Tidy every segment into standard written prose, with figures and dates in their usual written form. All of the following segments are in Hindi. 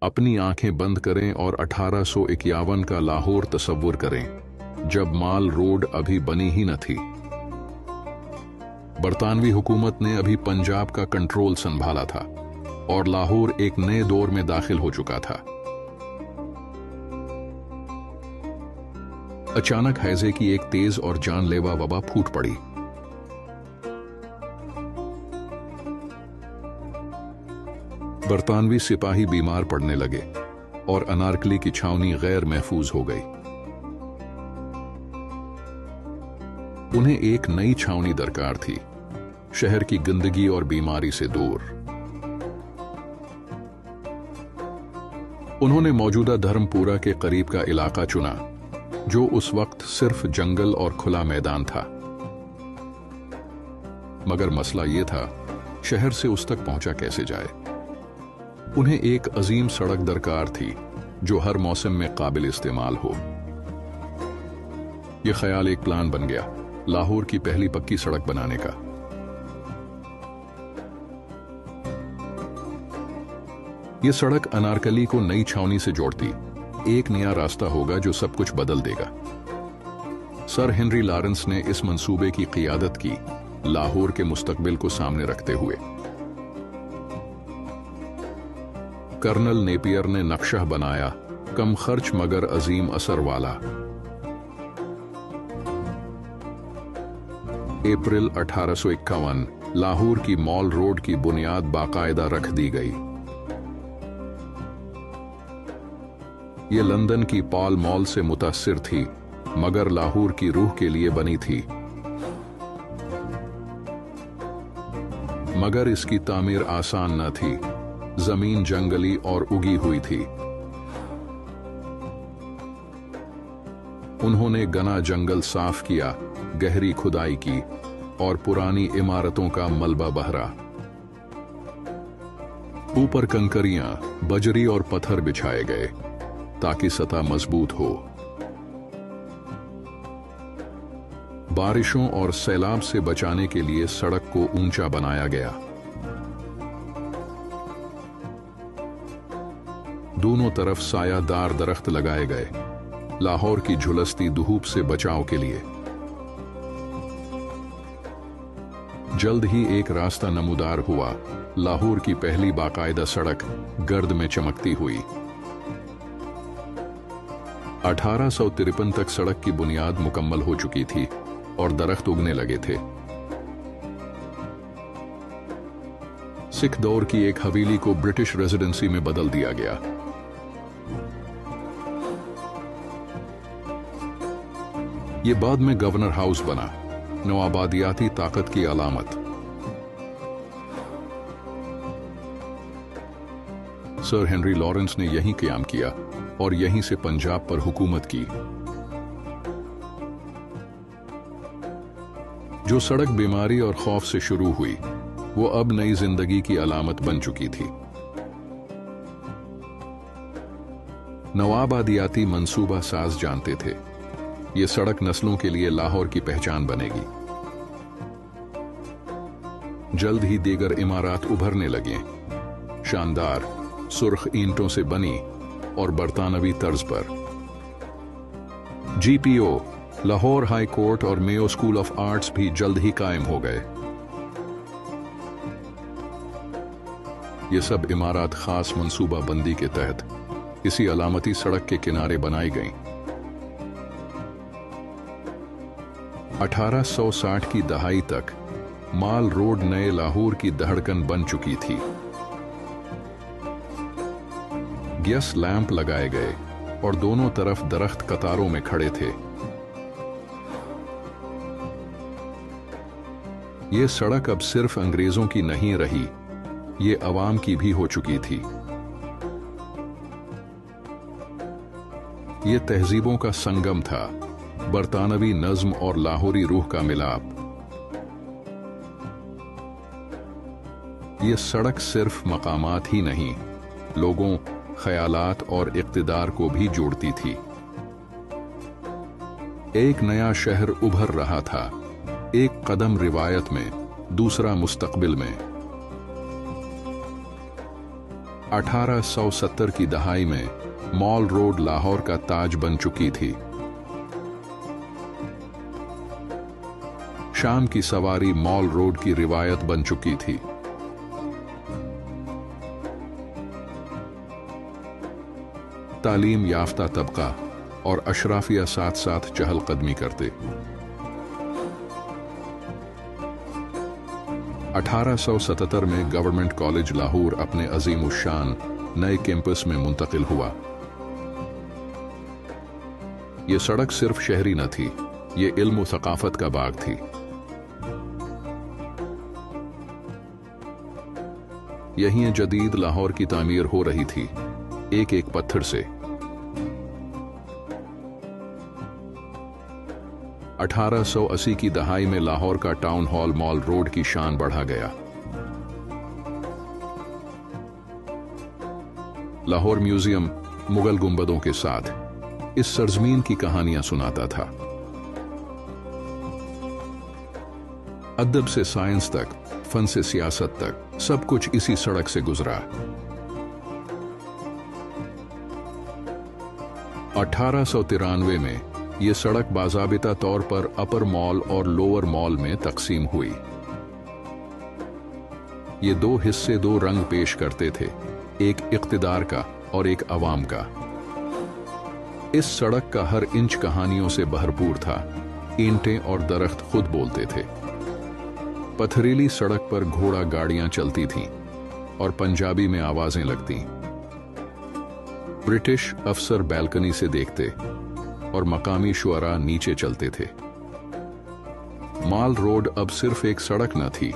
अपनी आंखें बंद करें और 1851 का लाहौर तसव्वुर करें, जब माल रोड अभी बनी ही न थी। बरतानवी हुकूमत ने अभी पंजाब का कंट्रोल संभाला था और लाहौर एक नए दौर में दाखिल हो चुका था। अचानक हैजे की एक तेज और जानलेवा वबा फूट पड़ी। बरतानवी सिपाही बीमार पड़ने लगे और अनारकली की छावनी गैर महफूज हो गई। उन्हें एक नई छावनी दरकार थी, शहर की गंदगी और बीमारी से दूर। उन्होंने मौजूदा धर्मपुरा के करीब का इलाका चुना, जो उस वक्त सिर्फ जंगल और खुला मैदान था। मगर मसला यह था, शहर से उस तक पहुंचा कैसे जाए। उन्हें एक अजीम सड़क दरकार थी, जो हर मौसम में काबिल इस्तेमाल हो। यह ख्याल एक प्लान बन गया, लाहौर की पहली पक्की सड़क बनाने का। यह सड़क अनारकली को नई छावनी से जोड़ती। एक नया रास्ता होगा जो सब कुछ बदल देगा। सर हेनरी लॉरेंस ने इस मंसूबे की क़ियादत की, लाहौर के मुस्तकबिल को सामने रखते हुए। कर्नल नेपियर ने नक्शा बनाया, कम खर्च मगर अजीम असर वाला। अप्रैल 1851 लाहौर की मॉल रोड की बुनियाद बाकायदा रख दी गई। ये लंदन की पॉल मॉल से मुतासिर थी, मगर लाहौर की रूह के लिए बनी थी। मगर इसकी तामीर आसान न थी। जमीन जंगली और उगी हुई थी। उन्होंने घना जंगल साफ किया, गहरी खुदाई की और पुरानी इमारतों का मलबा बहरा। ऊपर कंकरियां, बजरी और पत्थर बिछाए गए ताकि सतह मजबूत हो। बारिशों और सैलाब से बचाने के लिए सड़क को ऊंचा बनाया गया। दोनों तरफ सायादार दरख्त लगाए गए, लाहौर की झुलसती धूप से बचाव के लिए। जल्द ही एक रास्ता नमूदार हुआ, लाहौर की पहली बाकायदा सड़क गर्द में चमकती हुई। 1853 तक सड़क की बुनियाद मुकम्मल हो चुकी थी और दरख्त उगने लगे थे। सिख दौर की एक हवेली को ब्रिटिश रेजिडेंसी में बदल दिया गया। ये बाद में गवर्नर हाउस बना, नवाबादियाती ताकत की अलामत। सर हेनरी लॉरेंस ने यहीं क़याम किया और यहीं से पंजाब पर हुकूमत की। जो सड़क बीमारी और खौफ से शुरू हुई, वो अब नई जिंदगी की अलामत बन चुकी थी। नवाबादियाती मंसूबा साज जानते थे, ये सड़क नस्लों के लिए लाहौर की पहचान बनेगी। जल्द ही दीगर इमारत उभरने लगे, शानदार, सुर्ख ईंटों से बनी और बरतानवी तर्ज पर। जीपीओ, लाहौर हाई कोर्ट और मेयो स्कूल ऑफ आर्ट्स भी जल्द ही कायम हो गए। ये सब इमारत खास मंसूबा बंदी के तहत इसी अलामती सड़क के किनारे बनाई गईं। 1860 की दहाई तक माल रोड नए लाहौर की धड़कन बन चुकी थी। गैस लैंप लगाए गए और दोनों तरफ दरख्त कतारों में खड़े थे। ये सड़क अब सिर्फ अंग्रेजों की नहीं रही, ये अवाम की भी हो चुकी थी। ये तहजीबों का संगम था, बरतानवी नज्म और लाहौरी रूह का मिलाप। ये सड़क सिर्फ मकामात ही नहीं, लोगों, ख्यालात और इक़्तिदार को भी जोड़ती थी। एक नया शहर उभर रहा था, एक कदम रिवायत में, दूसरा मुस्तकबिल में। 1870 की दहाई में मॉल रोड लाहौर का ताज बन चुकी थी। शाम की सवारी मॉल रोड की रिवायत बन चुकी थी। तालीम याफ्ता तबका और अशराफिया साथ साथ चहलकदमी करते। 1877 में गवर्नमेंट कॉलेज लाहौर अपने अजीमुशान नए कैंपस में मुंतकिल हुआ। ये सड़क सिर्फ शहरी न थी, ये इल्म व सकाफत का बाग थी। यहीं जदीद लाहौर की तामीर हो रही थी, एक एक पत्थर से। 1880 की दहाई में लाहौर का टाउन हॉल मॉल रोड की शान बढ़ा गया। लाहौर म्यूजियम मुगल गुंबदों के साथ इस सरजमीन की कहानियां सुनाता था। अदब से साइंस तक, फन से सियासत तक, सब कुछ इसी सड़क से गुजरा। 1893 में यह सड़क बाज़ाबिता तौर पर अपर मॉल और लोअर मॉल में तकसीम हुई। ये दो हिस्से दो रंग पेश करते थे, एक इक़्तिदार का और एक अवाम का। इस सड़क का हर इंच कहानियों से भरपूर था। ईंटें और दरख्त खुद बोलते थे। पथरीली सड़क पर घोड़ा गाड़ियां चलती थीं और पंजाबी में आवाजें लगती। ब्रिटिश अफसर बैल्कनी से देखते और मकामी शुअरा नीचे चलते थे। माल रोड अब सिर्फ एक सड़क न थी,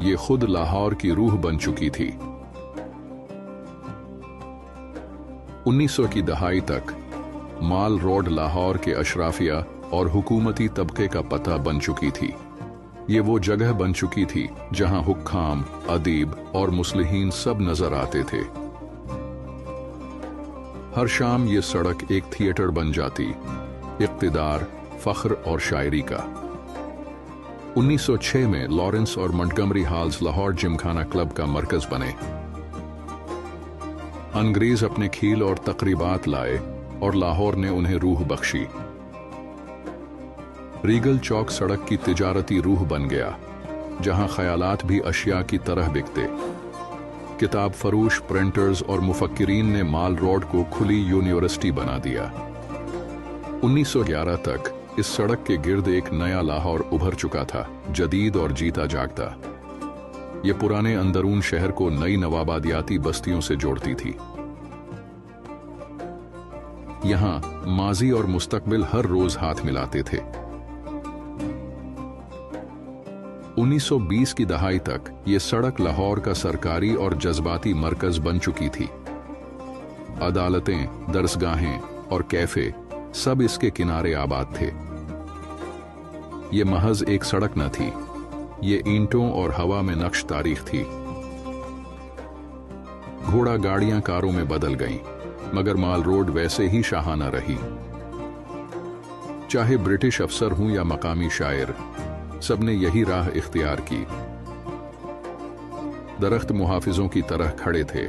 ये खुद लाहौर की रूह बन चुकी थी। 1900 की दहाई तक माल रोड लाहौर के अशराफिया और हुकूमती तबके का पता बन चुकी थी। ये वो जगह बन चुकी थी जहां हुक्काम, अदीब और मुस्लिहीन सब नजर आते थे। हर शाम ये सड़क एक थिएटर बन जाती, इक़्तिदार, फख्र और शायरी का। 1906 में लॉरेंस और मंटगमरी हॉल्स लाहौर जिमखाना क्लब का मरकज बने। अंग्रेज अपने खील और तकरीबात लाए और लाहौर ने उन्हें रूह बख्शी। रीगल चौक सड़क की तिजारती रूह बन गया, जहां ख्यालात भी अशिया की तरह बिकते। किताब फरोश, प्रिंटर्स और मुफक्किरीन ने माल रोड को खुली यूनिवर्सिटी बना दिया। 1911 तक इस सड़क के गिर्द एक नया लाहौर उभर चुका था, जदीद और जीता जागता। ये पुराने अंदरून शहर को नई नवाबादियाती बस्तियों से जोड़ती थी। यहां माजी और मुस्तकबिल हर रोज हाथ मिलाते थे। 1920 की दहाई तक ये सड़क लाहौर का सरकारी और जज्बाती मरकज बन चुकी थी। अदालतें, दरसगाहें और कैफे सब इसके किनारे आबाद थे। ये महज एक सड़क न थी, ये ईंटों और हवा में नक्श तारीख थी। घोड़ा गाड़ियां कारों में बदल गईं, मगर माल रोड वैसे ही शाहाना रही। चाहे ब्रिटिश अफसर हों या मकामी शायर, सबने यही राह इख्तियार की। दरख्त मुहाफिजों की तरह खड़े थे,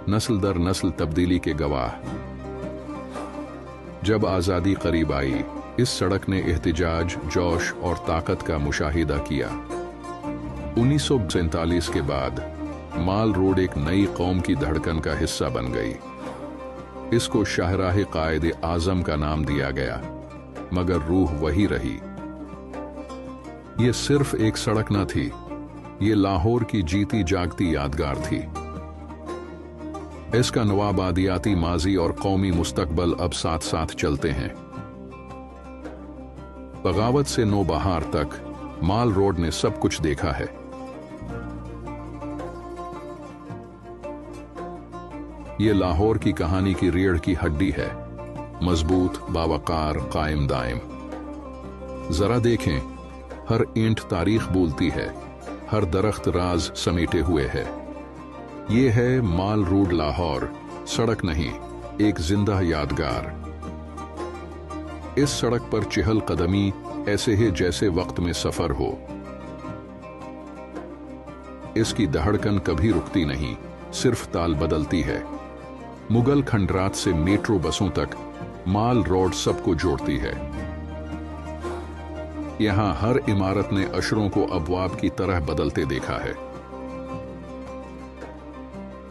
नस्ल दर नस्ल तब्दीली के गवाह। जब आज़ादी करीब आई, इस सड़क ने एहतिजाज, जोश और ताकत का मुशाहिदा किया। 1947 के बाद माल रोड एक नई कौम की धड़कन का हिस्सा बन गई। इसको शाहराह कायद आजम का नाम दिया गया, मगर रूह वही रही। ये सिर्फ एक सड़क न थी, ये लाहौर की जीती जागती यादगार थी। इसका नवाबादियाती माजी और कौमी मुस्तकबल अब साथ साथ चलते हैं। बगावत से नौबहार तक माल रोड ने सब कुछ देखा है। ये लाहौर की कहानी की रीढ़ की हड्डी है, मजबूत, बावकार, कायम दायम। जरा देखें, हर ईंट तारीख बोलती है, हर दरख्त राज समेटे हुए है। ये है माल रोड लाहौर, सड़क नहीं, एक जिंदा यादगार। इस सड़क पर चहल कदमी ऐसे है जैसे वक्त में सफर हो। इसकी धड़कन कभी रुकती नहीं, सिर्फ ताल बदलती है। मुगल खंडरात से मेट्रो बसों तक माल रोड सबको जोड़ती है। यहां हर इमारत ने अशरों को अबवाब की तरह बदलते देखा है।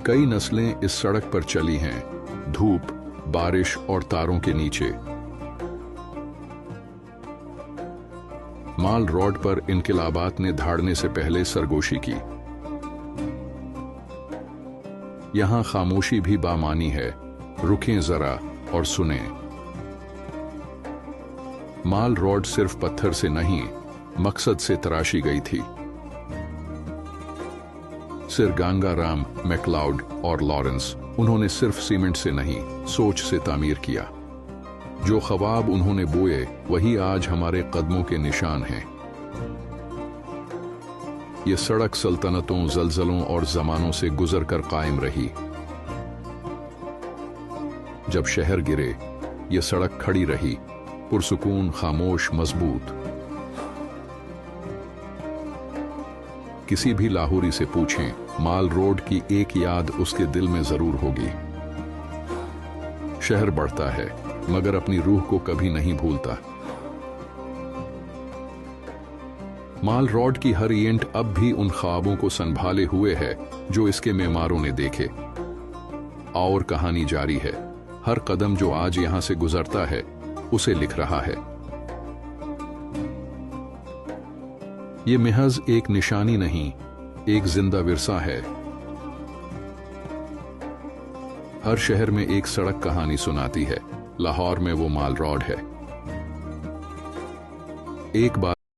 कई नस्लें इस सड़क पर चली हैं, धूप, बारिश और तारों के नीचे। माल रोड पर इनकिलाबात ने धाड़ने से पहले सरगोशी की। यहां खामोशी भी बामानी है। रुकें जरा और सुने। माल रोड सिर्फ पत्थर से नहीं, मकसद से तराशी गई थी। सिर गंगाराम, मैक्लाउड और लॉरेंस, उन्होंने सिर्फ सीमेंट से नहीं, सोच से तामीर किया। जो ख्वाब उन्होंने बोए वही आज हमारे कदमों के निशान हैं। ये सड़क सल्तनतों, जलजलों और जमानों से गुजर कर कायम रही। जब शहर गिरे, ये सड़क खड़ी रही, पुरसुकून, खामोश, मजबूत। किसी भी लाहौरी से पूछें, माल रोड की एक याद उसके दिल में जरूर होगी। शहर बढ़ता है मगर अपनी रूह को कभी नहीं भूलता। माल रोड की हर ईंट अब भी उन ख्वाबों को संभाले हुए है जो इसके मेमारों ने देखे। और कहानी जारी है। हर कदम जो आज यहां से गुजरता है उसे लिख रहा है। ये महज एक निशानी नहीं, एक जिंदा विरसा है। हर शहर में एक सड़क कहानी सुनाती है। लाहौर में वो माल रोड है। एक बार